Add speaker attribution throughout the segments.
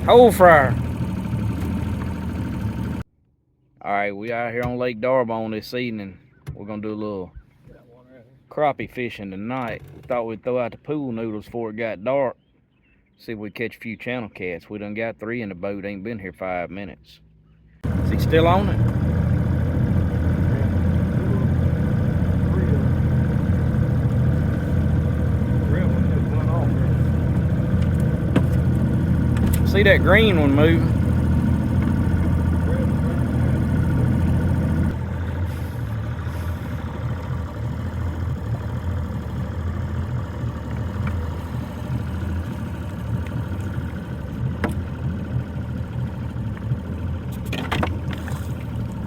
Speaker 1: Hole fryer. Alright, we out here on Lake Darbonne this evening. We're gonna do a little crappie fishing tonight. Thought we'd throw out the pool noodles before it got dark. See if we catch a few channel cats. We done got 3 in the boat, ain't been here 5 minutes. Is he still on it? See that green one moving?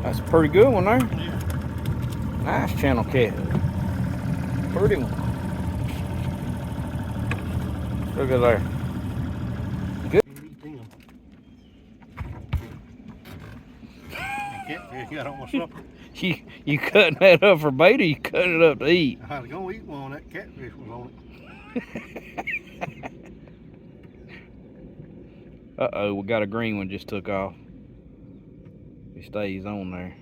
Speaker 1: That's a pretty good one there.
Speaker 2: Yeah.
Speaker 1: Nice channel cat. Pretty one. Look at there. Good.
Speaker 2: Catfish got on my supper.
Speaker 1: You cutting that up for bait or you cutting it up to eat?
Speaker 2: I was gonna eat one. That catfish was on it.
Speaker 1: Uh-oh, we got a green one just took off. He stays on there.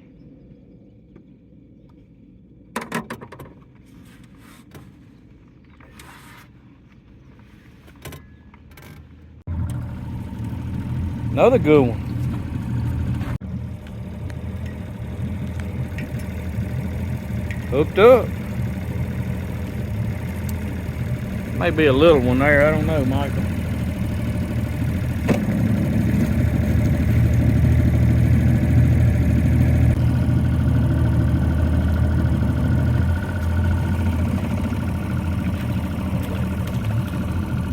Speaker 1: Another good one. Hooked up. Maybe a little one there, I don't know, Michael.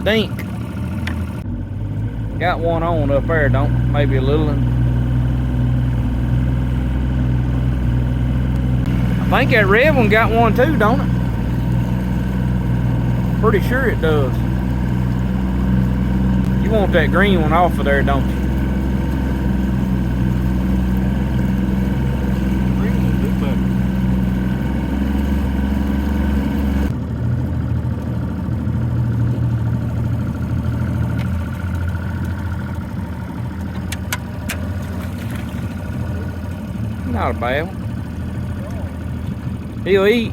Speaker 1: Dink. Got one on up there, don't? Maybe a little one. I think that red one got one too, don't it? Pretty sure it does. You want that green one off of there, don't you?
Speaker 2: Green one do better.
Speaker 1: Not a bad one. He'll eat.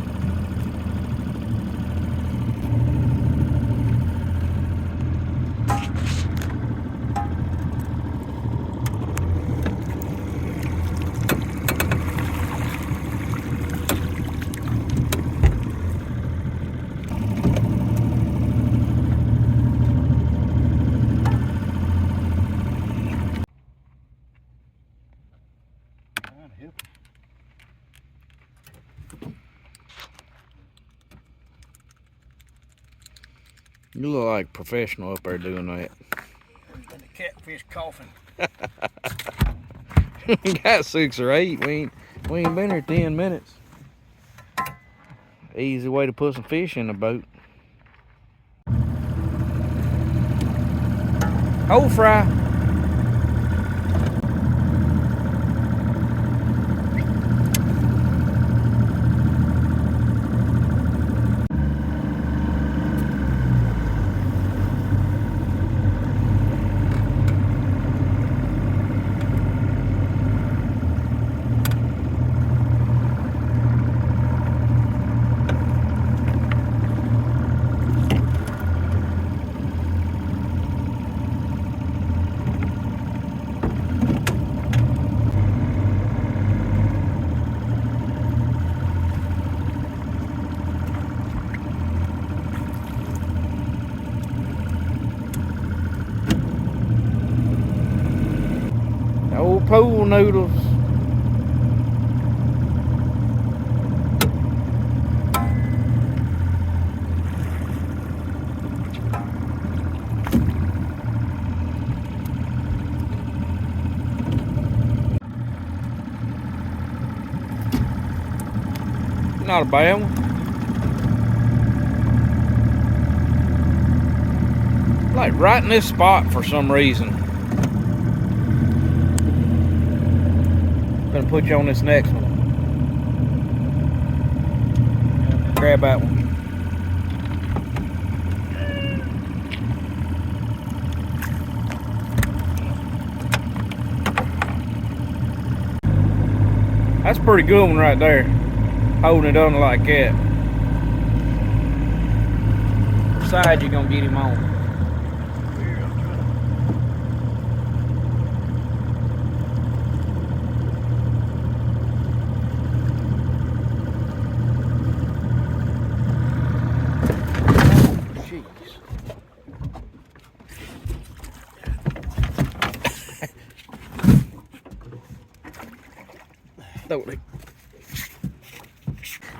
Speaker 1: You look like professional up there doing that.
Speaker 2: And the catfish coughing.
Speaker 1: Got 6 or 8. We ain't been here 10 minutes. Easy way to put some fish in the boat. Hole fry. Old pool noodles. Not a bad one. Like right in this spot for some reason. Gonna put you on this next one. Grab that one. That's a pretty good one right there. Holding it under like that. What side you gonna get him on?
Speaker 2: Here, I'm trying
Speaker 1: Jeez.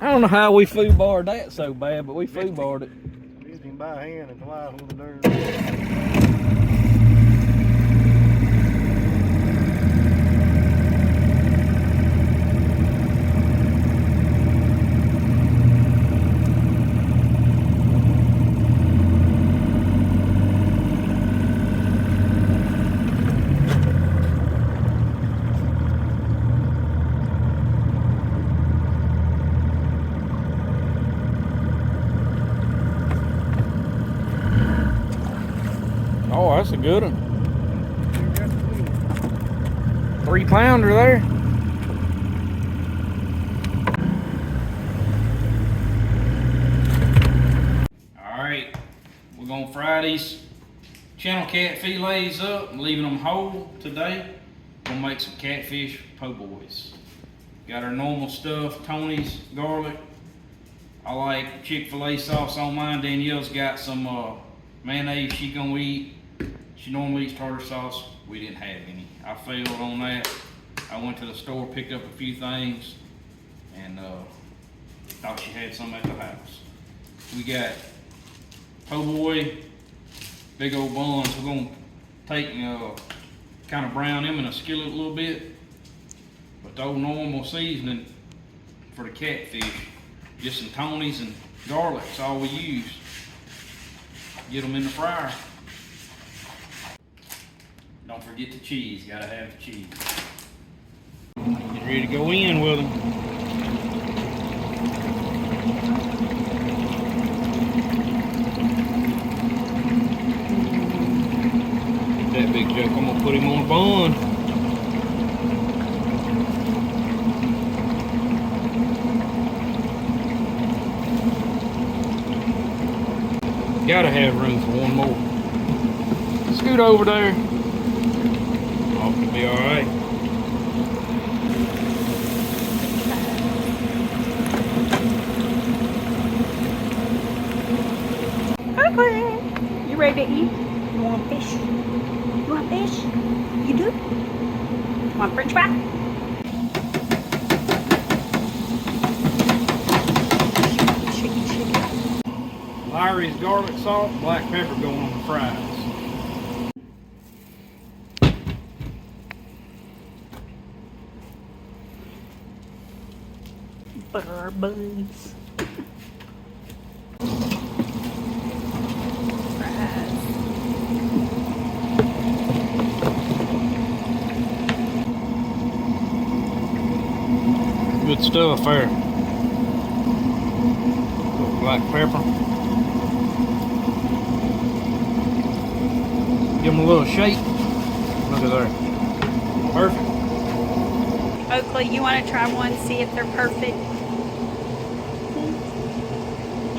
Speaker 1: I don't know how we foobarred that so bad, but we foobarred it.
Speaker 2: to get him by hand and fly with the dirt.
Speaker 1: Oh, that's a good one. 3-pounder there. Alright, we're gonna fry these channel cat fillets up and leaving them whole today. We're gonna make some Catfish Po Boys. Got our normal stuff, Tony's garlic. I like Chick-fil-A sauce on mine. Danielle's got some mayonnaise she gonna eat. She normally eats tartar sauce. We didn't have any. I failed on that. I went to the store, picked up a few things, and thought she had some at the house. We got po' boy, big old buns. We're gonna take kind of brown them in a skillet a little bit. But the old normal seasoning for the catfish, just some Tony's and garlic, that's all we use. Get them in the fryer. Don't forget the cheese, gotta have the cheese. Get ready to go in with them. Get that big joke, I'm gonna put him on a bun. Gotta have room for one more. Scoot over there. Oh, it'll be alright.
Speaker 3: Okay. You ready to eat? You want fish? You want fish? You do? Want french fry?
Speaker 1: Larry's garlic salt, black pepper going on the fries.
Speaker 3: Butter our buns. Fries.
Speaker 1: Good stuff there. Black pepper. Give them a little shake. Look at there. Perfect.
Speaker 3: Oakley, you want to try one, see if they're perfect?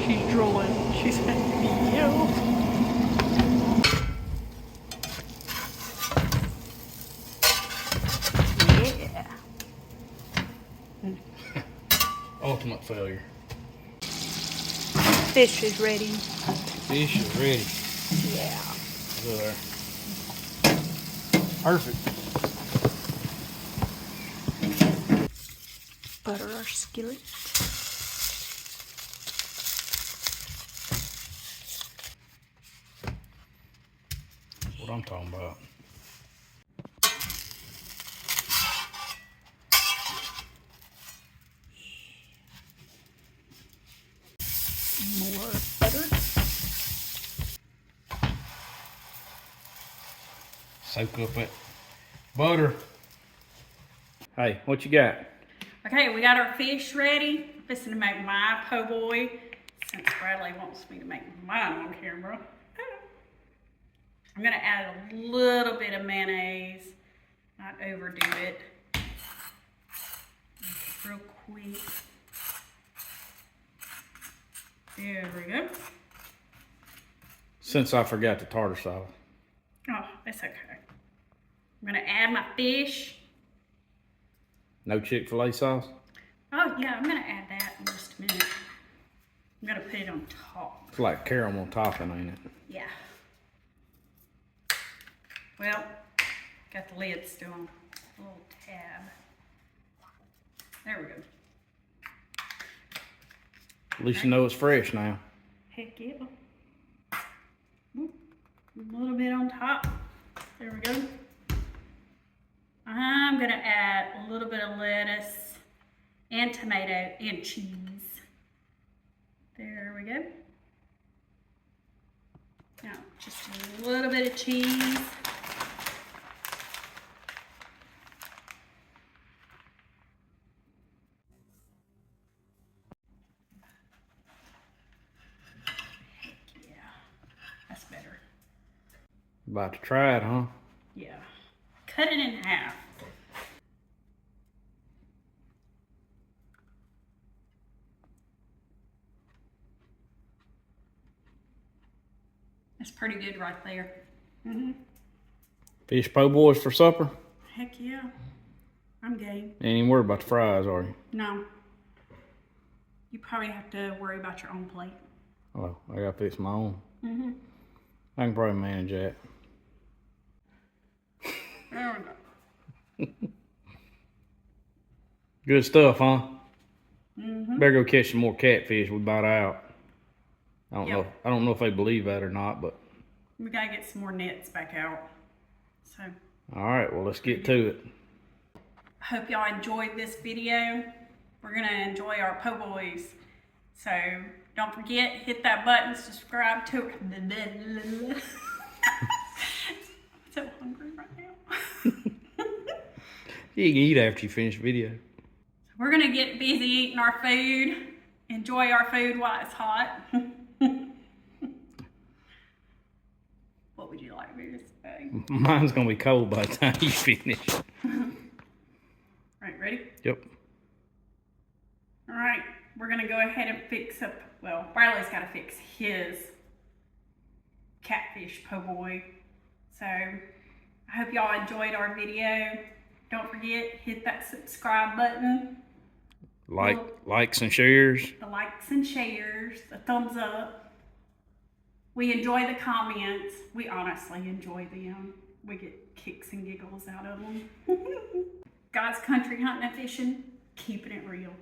Speaker 3: She's drooling. She's happy. Yeah.
Speaker 1: Ultimate failure.
Speaker 3: Fish is ready.
Speaker 1: Fish is ready.
Speaker 3: Yeah.
Speaker 1: Look there. Perfect.
Speaker 3: Butter our skillet.
Speaker 1: What I'm talking about.
Speaker 3: More butter.
Speaker 1: Soak up that butter. Hey, what you got?
Speaker 3: Okay, we got our fish ready. Listen to make my po' boy. Since Bradley wants me to make mine on camera. I'm gonna add a little bit of mayonnaise, not overdo it. real quick. There we go.
Speaker 1: Since I forgot the tartar sauce.
Speaker 3: Oh, that's okay. I'm gonna add my fish.
Speaker 1: No Chick-fil-A sauce?
Speaker 3: Oh yeah, I'm gonna add that in just a minute. I'm gonna put it on top.
Speaker 1: It's like caramel topping, ain't it?
Speaker 3: Yeah. Well, got the lid still on. A little tab. There we go.
Speaker 1: At least you know it's fresh now.
Speaker 3: Heck yeah. A little bit on top. There we go. I'm gonna add a little bit of lettuce and tomato and cheese. There we go. Now, just a little bit of cheese. Heck yeah, that's better.
Speaker 1: About to try it, huh?
Speaker 3: Yeah. Cut it in half. That's pretty good right there.
Speaker 1: Fish po' boys for supper?
Speaker 3: Heck yeah. I'm game.
Speaker 1: Ain't even worried about the fries, are you?
Speaker 3: No. You probably have to worry about your own plate.
Speaker 1: Oh, I gotta fix my own. I can probably manage that.
Speaker 3: There we go.
Speaker 1: Good stuff, huh? Better go catch some more catfish we bought out. I don't know if they believe that or not, but
Speaker 3: We gotta get some more nets back out. So,
Speaker 1: all right, well, let's get to it.
Speaker 3: I hope y'all enjoyed this video. We're gonna enjoy our po' boys. So, don't forget, hit that button, subscribe to it. I'm so hungry right now.
Speaker 1: You can eat after you finish the video.
Speaker 3: We're gonna get busy eating our food. Enjoy our food while it's hot. What would you like me to say?
Speaker 1: Mine's gonna be cold by the time you finish.
Speaker 3: Right, ready?
Speaker 1: Yep.
Speaker 3: All right, we're gonna go ahead and fix up, well, Riley's gotta fix his catfish po' boy. So, I hope y'all enjoyed our video. Don't forget, hit that subscribe button.
Speaker 1: Likes and shares.
Speaker 3: The likes and shares, the thumbs up. We enjoy the comments. We honestly enjoy them. We get kicks and giggles out of them. God's country hunting and fishing, keeping it real.